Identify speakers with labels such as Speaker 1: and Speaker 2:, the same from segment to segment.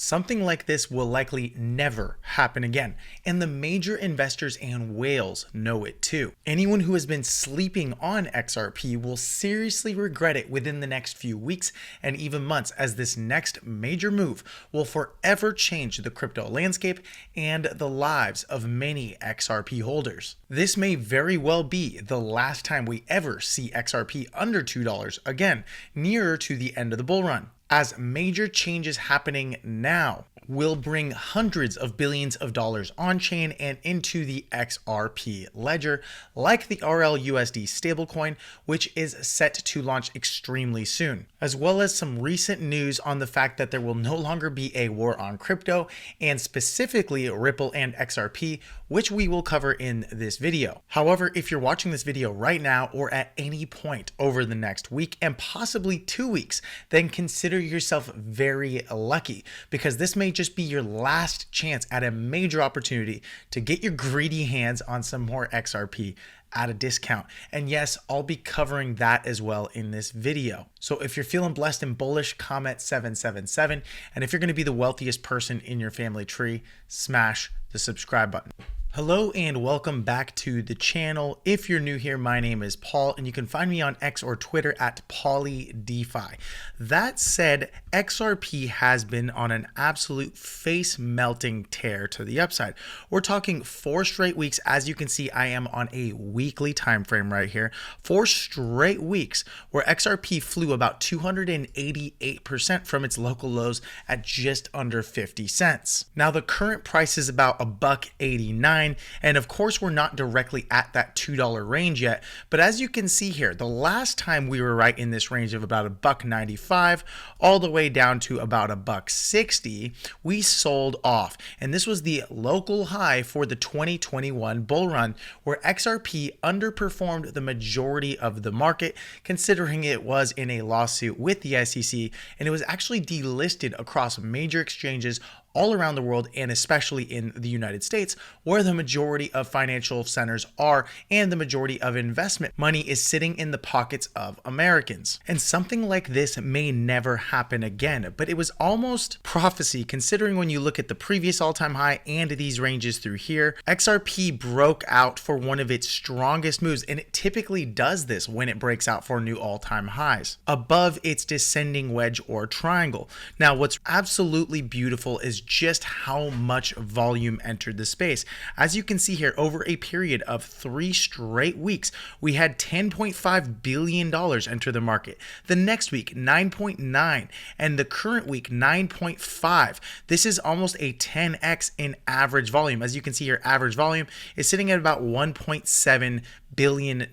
Speaker 1: Something like this will likely never happen again, and the major investors and whales know it too. Anyone who has been sleeping on XRP will seriously regret it within the next few weeks and even months, as this next major move will forever change the crypto landscape and the lives of many XRP holders. This may very well be the last time we ever see XRP under $2 again, nearer to the end of the bull run, as major changes happening now will bring hundreds of billions of dollars on chain and into the XRP ledger, like the RLUSD stablecoin, which is set to launch extremely soon, as well as some recent news on the fact that there will no longer be a war on crypto, and specifically Ripple and XRP, which we will cover in this video. However, if you're watching this video right now or at any point over the next week and possibly 2 weeks, then consider yourself very lucky, because this may just be your last chance at a major opportunity to get your greedy hands on some more XRP at a discount. And yes, I'll be covering that as well in this video. So if you're feeling blessed and bullish, comment 777. And if you're going to be the wealthiest person in your family tree, smash the subscribe button. Hello and welcome back to the channel. If you're new here, my name is Paul and you can find me on X or Twitter at PaulyDeFi. That said, XRP has been on an absolute face melting tear to the upside. We're talking 4 straight weeks. As you can see, I am on a weekly time frame right here. 4 straight weeks where XRP flew about 288% from its local lows at just under 50 cents. Now the current price is about $1.89. And of course, we're not directly at that $2 range yet. But as you can see here, the last time we were right in this range of about $1.95 all the way down to about $1.60, we sold off. And this was the local high for the 2021 bull run, where XRP underperformed the majority of the market, considering it was in a lawsuit with the SEC, and it was actually delisted across major exchanges all around the world, and especially in the United States, where the majority of financial centers are and the majority of investment money is sitting in the pockets of Americans. And something like this may never happen again, but it was almost prophecy, considering when you look at the previous all-time high and these ranges through here. XRP broke out for one of its strongest moves, and it typically does this when it breaks out for new all-time highs above its descending wedge or triangle. Now, what's absolutely beautiful is just how much volume entered the space. As you can see here, over a period of 3 straight weeks, we had $10.5 billion enter the market. The next week, 9.9, and the current week, 9.5. This is almost a 10x in average volume. As you can see here, average volume is sitting at about $1.7 billion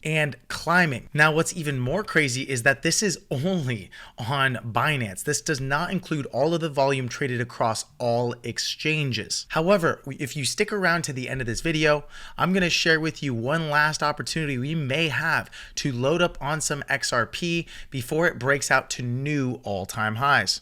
Speaker 1: and climbing. Now, what's even more crazy is that this is only on Binance. This does not include all of the volume traded across all exchanges. However, if you stick around to the end of this video, I'm going to share with you one last opportunity we may have to load up on some XRP before it breaks out to new all-time highs.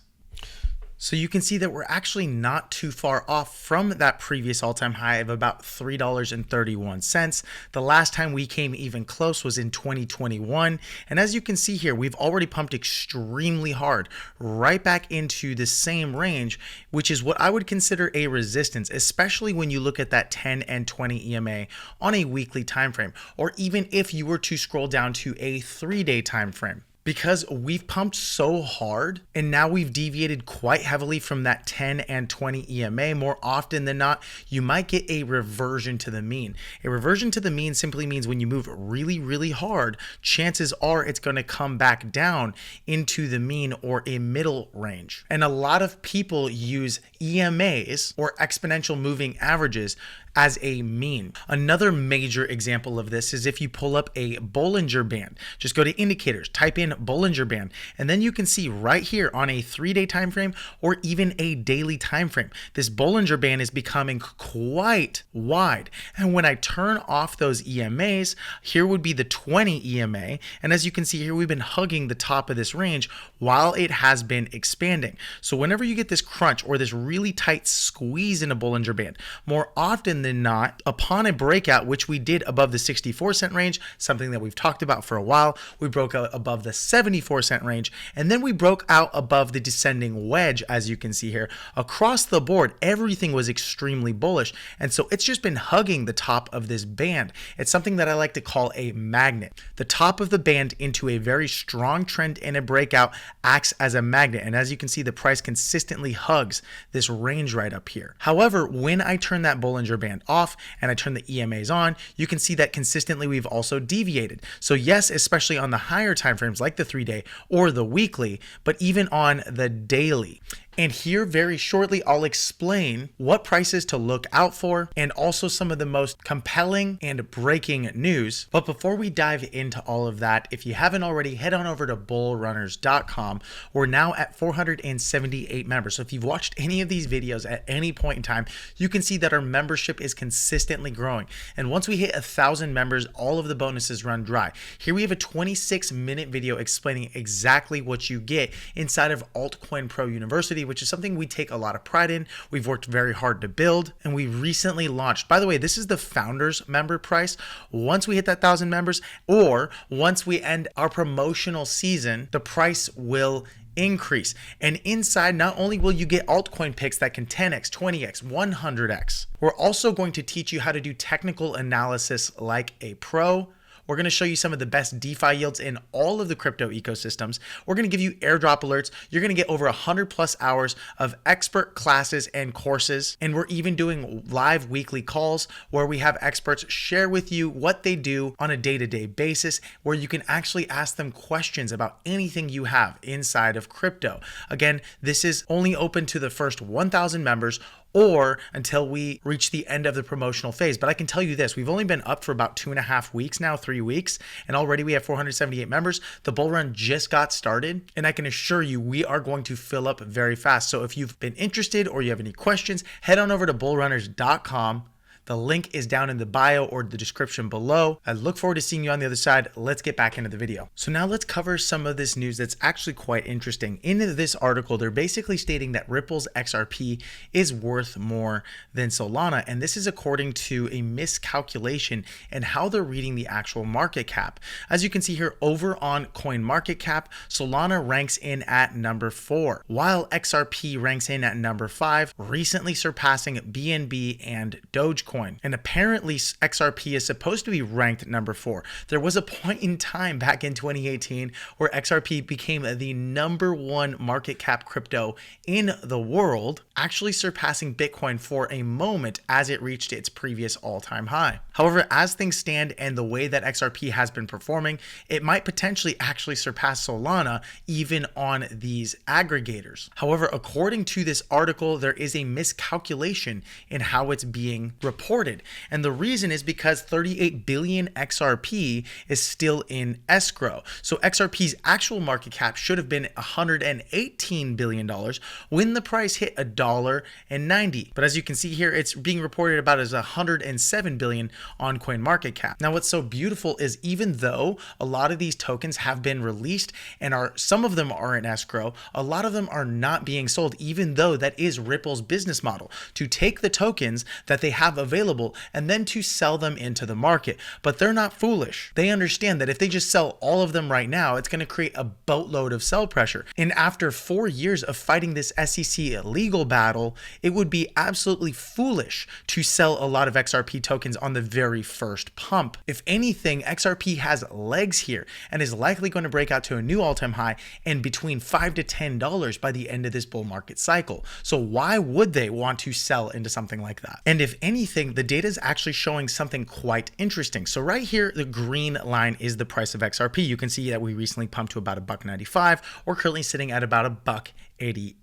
Speaker 1: So you can see that we're actually not too far off from that previous all-time high of about $3.31. The last time we came even close was in 2021. And as you can see here, we've already pumped extremely hard right back into the same range, which is what I would consider a resistance, especially when you look at that 10 and 20 EMA on a weekly time frame, or even if you were to scroll down to a 3-day time frame. Because we've pumped so hard and now we've deviated quite heavily from that 10 and 20 EMA, more often than not, you might get a reversion to the mean. A reversion to the mean simply means when you move really, really hard, chances are it's going to come back down into the mean or a middle range. And a lot of people use EMAs or exponential moving averages as a mean. Another major example of this is if you pull up a Bollinger Band. Just go to indicators, type in Bollinger Band, and then you can see right here on a 3-day time frame or even a daily time frame, this Bollinger Band is becoming quite wide. And when I turn off those EMAs, here would be the 20 EMA, and as you can see here, we've been hugging the top of this range while it has been expanding. So whenever you get this crunch or this really tight squeeze in a Bollinger Band, more often than not, upon a breakout, which we did above the 64-cent range, something that we've talked about for a while, we broke out above the 74-cent range, and then we broke out above the descending wedge, as you can see here. Across the board, everything was extremely bullish, and so it's just been hugging the top of this band. It's something that I like to call a magnet. The top of the band into a very strong trend in a breakout acts as a magnet, and as you can see, the price consistently hugs this range right up here. However, when I turn that Bollinger Band off and I turn the EMAs on, you can see that consistently we've also deviated. So yes, especially on the higher time frames like the 3-day or the weekly, but even on the daily. And here very shortly, I'll explain what prices to look out for and also some of the most compelling and breaking news. But before we dive into all of that, if you haven't already, head on over to bullrunners.com. We're now at 478 members. So if you've watched any of these videos at any point in time, you can see that our membership is consistently growing. And once we hit 1,000 members, all of the bonuses run dry. Here we have a 26-minute video explaining exactly what you get inside of Altcoin Pro University, which is something we take a lot of pride in. We've worked very hard to build, and we recently launched. By the way, this is the founders member price. Once we hit that 1,000 members, or once we end our promotional season, the price will increase. And inside, not only will you get altcoin picks that can 10x, 20x, 100x, we're also going to teach you how to do technical analysis like a pro. We're going to show you some of the best DeFi yields in all of the crypto ecosystems. We're going to give you airdrop alerts. You're going to get over 100 plus hours of expert classes and courses. And we're even doing live weekly calls where we have experts share with you what they do on a day-to-day basis, where you can actually ask them questions about anything you have inside of crypto. Again, this is only open to the first 1,000 members or until we reach the end of the promotional phase. But I can tell you this, we've only been up for about 2.5 weeks now, 3 weeks, and already we have 478 members. The bull run just got started, and I can assure you we are going to fill up very fast. So if you've been interested or you have any questions, head on over to bullrunners.com. The link is down in the bio or the description below. I look forward to seeing you on the other side. Let's get back into the video. So now let's cover some of this news that's actually quite interesting. In this article, they're basically stating that Ripple's XRP is worth more than Solana. And this is according to a miscalculation in how they're reading the actual market cap. As you can see here over on CoinMarketCap, Solana ranks in at number 4, while XRP ranks in at number 5, recently surpassing BNB and Dogecoin. And apparently XRP is supposed to be ranked number 4. There was a point in time back in 2018 where XRP became the number 1 market cap crypto in the world, actually surpassing Bitcoin for a moment as it reached its previous all-time high. However, as things stand and the way that XRP has been performing, it might potentially actually surpass Solana even on these aggregators. However, according to this article, there is a miscalculation in how it's being reported. And the reason is because 38 billion XRP is still in escrow. So XRP's actual market cap should have been $118 billion when the price hit $1.90. But as you can see here, it's being reported about as 107 billion on CoinMarketCap. Now, what's so beautiful is even though a lot of these tokens have been released and some of them are in escrow, a lot of them are not being sold, even though that is Ripple's business model, to take the tokens that they have available and then to sell them into the market. But they're not foolish. They understand that if they just sell all of them right now, it's going to create a boatload of sell pressure. And after 4 years of fighting this SEC legal battle, it would be absolutely foolish to sell a lot of XRP tokens on the very first pump. If anything, XRP has legs here and is likely going to break out to a new all-time high and between $5 to $10 by the end of this bull market cycle. So why would they want to sell into something like that? And if anything, the data is actually showing something quite interesting. So right here, the green line is the price of XRP. You can see that we recently pumped to about $1.95. We're currently sitting at about $1.88.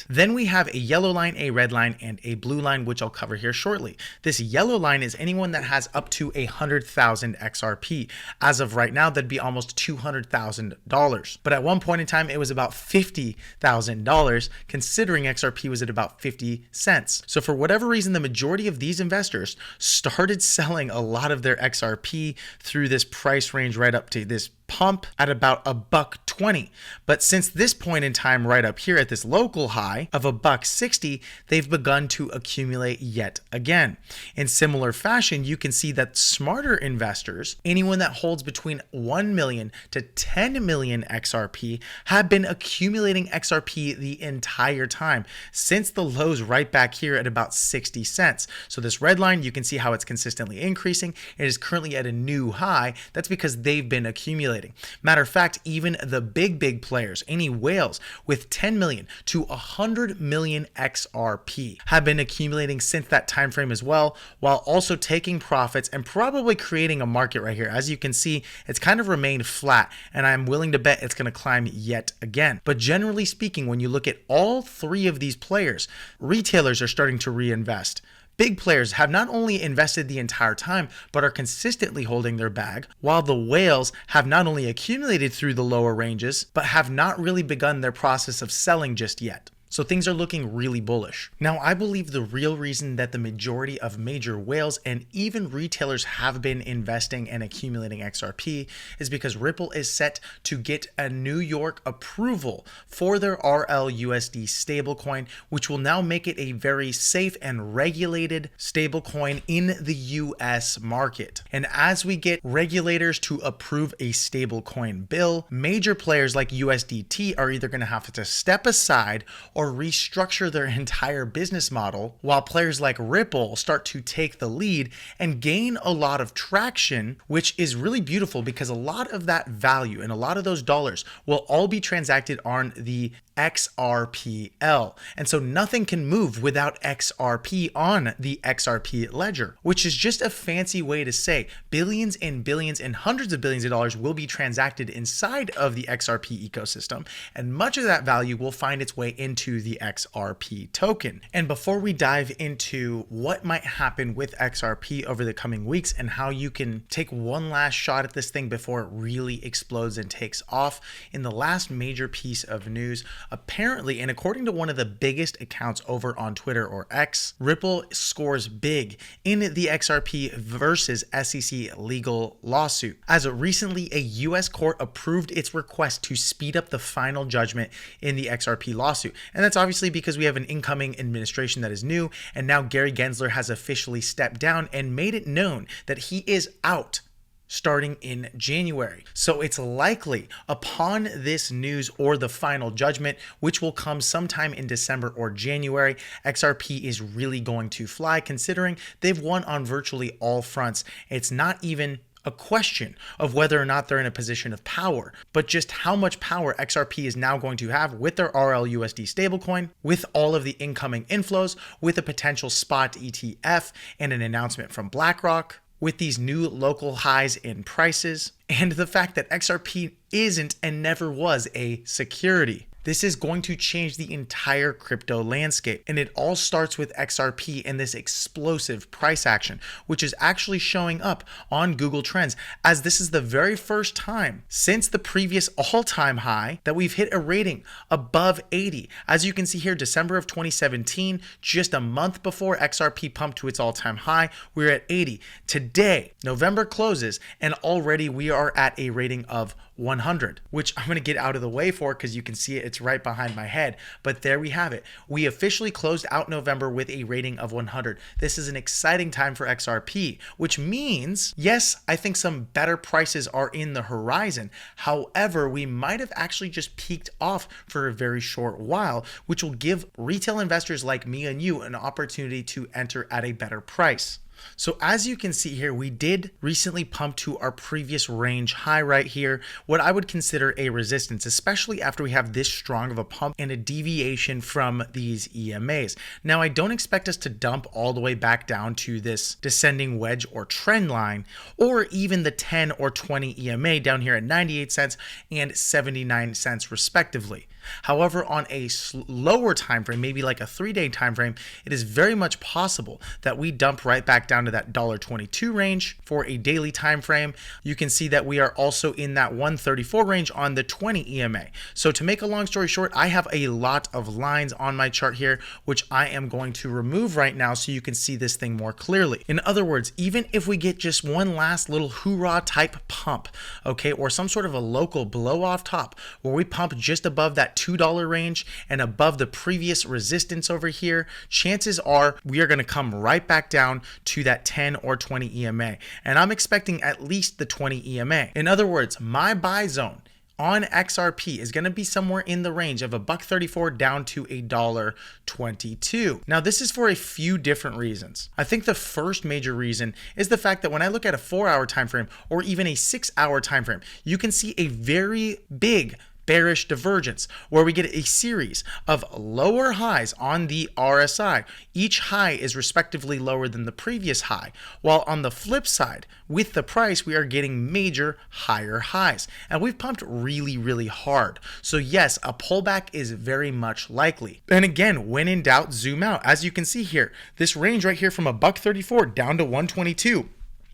Speaker 1: Then we have a yellow line, a red line, and a blue line, which I'll cover here shortly. This yellow line is anyone that has up to 100,000 XRP. As of right now, that'd be almost $200,000. But at one point in time, it was about $50,000, considering XRP was at about 50 cents. So for whatever reason, the majority of these investors started selling a lot of their XRP through this price range right up to this pump at about $1.20. But since this point in time right up here at this local high of $1.60, they've begun to accumulate yet again. In similar fashion, you can see that smarter investors, anyone that holds between 1 million to 10 million XRP, have been accumulating XRP the entire time since the lows right back here at about 60 cents. So this red line, you can see how it's consistently increasing. It is currently at a new high. That's because they've been accumulating. Matter of fact, even the big players, any whales with 10 million to 100 million XRP, have been accumulating since that time frame as well, while also taking profits and probably creating a market right here. As you can see, it's kind of remained flat, and I'm willing to bet it's going to climb yet again. But generally speaking, when you look at all three of these players, retailers are starting to reinvest. Big players have not only invested the entire time, but are consistently holding their bag, while the whales have not only accumulated through the lower ranges, but have not really begun their process of selling just yet. So things are looking really bullish. Now, I believe the real reason that the majority of major whales and even retailers have been investing and accumulating XRP is because Ripple is set to get a New York approval for their RLUSD stablecoin, which will now make it a very safe and regulated stablecoin in the US market. And as we get regulators to approve a stablecoin bill, major players like USDT are either going to have to step aside or restructure their entire business model, while players like Ripple start to take the lead and gain a lot of traction, which is really beautiful because a lot of that value and a lot of those dollars will all be transacted on the XRPL. And so nothing can move without XRP on the XRP ledger, which is just a fancy way to say billions and billions and hundreds of billions of dollars will be transacted inside of the XRP ecosystem, and much of that value will find its way into the XRP token. And before we dive into what might happen with XRP over the coming weeks and how you can take one last shot at this thing before it really explodes and takes off, in the last major piece of news, apparently, and according to one of the biggest accounts over on Twitter or X, Ripple scores big in the XRP versus SEC legal lawsuit, as recently a US court approved its request to speed up the final judgment in the XRP lawsuit. And that's obviously because we have an incoming administration that is new, and now Gary Gensler has officially stepped down and made it known that he is out starting in January. So it's likely upon this news or the final judgment, which will come sometime in December or January, XRP is really going to fly, considering they've won on virtually all fronts. It's not even a question of whether or not they're in a position of power, but just how much power XRP is now going to have with their RLUSD stablecoin, with all of the incoming inflows, with a potential spot ETF and an announcement from BlackRock, with these new local highs in prices, and the fact that XRP isn't and never was a security. This is going to change the entire crypto landscape. And it all starts with XRP and this explosive price action, which is actually showing up on Google Trends, as this is the very first time since the previous all-time high that we've hit a rating above 80. As you can see here, December of 2017, just a month before XRP pumped to its all-time high, we're at 80. Today, November closes, and already we are at a rating of 100, which I'm going to get out of the way for because you can see it's right behind my head. But there we have it. We officially closed out November with a rating of 100. This is an exciting time for XRP, which means, yes, I think some better prices are in the horizon. However, we might have actually just peaked off for a very short while, which will give retail investors like me and you an opportunity to enter at a better price. So as you can see here, we did recently pump to our previous range high right here, what I would consider a resistance, especially after we have this strong of a pump and a deviation from these EMAs. Now, I don't expect us to dump all the way back down to this descending wedge or trend line, or even the 10 or 20 EMA down here at 98 cents and 79 cents respectively. However, on a lower time frame, maybe like a 3-day time frame, it is very much possible that we dump right back down to that $1.22 range for a daily time frame. You can see that we are also in that 134 range on the 20 EMA. So to make a long story short, I have a lot of lines on my chart here, which I am going to remove right now so you can see this thing more clearly. In other words, even if we get just one last little hoorah type pump, okay, or some sort of a local blow off top where we pump just above that $2 range and above the previous resistance over here, chances are we are going to come right back down to that 10 or 20 EMA. And I'm expecting at least the 20 EMA. In other words, my buy zone on XRP is going to be somewhere in the range of $1.34 down to $1.22. Now, this is for a few different reasons. I think the first major reason is the fact that when I look at a 4-hour time frame or even a 6-hour time frame, you can see a very big bearish divergence where we get a series of lower highs on the RSI. Each high is respectively lower than the previous high, while on the flip side, with the price, we are getting major higher highs. And we've pumped really, really hard. So yes, a pullback is very much likely. And again, when in doubt, zoom out. As you can see here, this range right here from $1.34 down to 122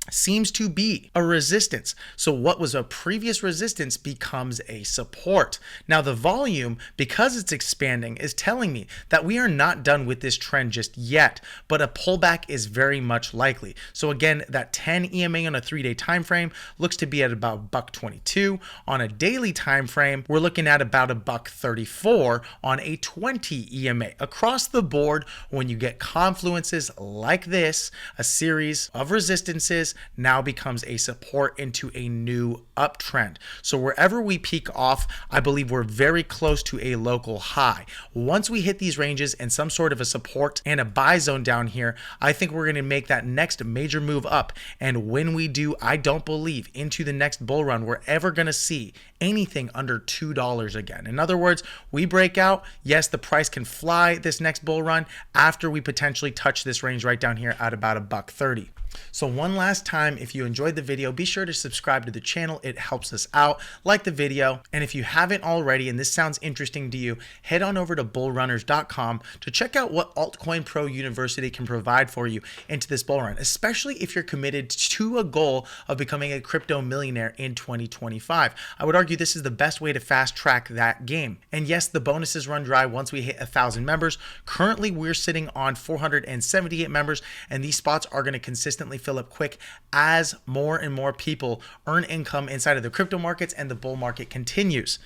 Speaker 1: seems to be a resistance. So what was a previous resistance becomes a support. Now the volume, because it's expanding, is telling me that we are not done with this trend just yet, but a pullback is very much likely. So again, that 10 EMA on a 3-day time frame looks to be at about $1.22. On a daily time frame, we're looking at about $1.34 on a 20 EMA. Across the board, when you get confluences like this, a series of resistances now becomes a support into a new uptrend. So wherever we peak off, I believe we're very close to a local high. Once we hit these ranges and some sort of a support and a buy zone down here, I think we're going to make that next major move up. And when we do, I don't believe into the next bull run, we're ever going to see anything under $2 again. In other words, we break out. Yes, the price can fly this next bull run after we potentially touch this range right down here at about $1.30. So one last time, if you enjoyed the video, be sure to subscribe to the channel. It helps us out. Like the video. And if you haven't already, and this sounds interesting to you, head on over to bullrunners.com to check out what Altcoin Pro University can provide for you into this bull run, especially if you're committed to a goal of becoming a crypto millionaire in 2025. I would argue this is the best way to fast track that game. And yes, the bonuses run dry once we hit 1,000 members. Currently, we're sitting on 478 members, and these spots are going to consistently fill up quick as more and more people earn income inside of the crypto markets and the bull market continues.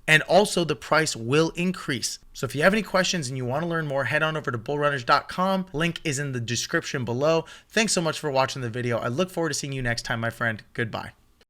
Speaker 1: And also the price will increase. So if you have any questions and you want to learn more, head on over to bullrunners.com. Link is in the description below. Thanks so much for watching the video. I look forward to seeing you next time, my friend. Goodbye.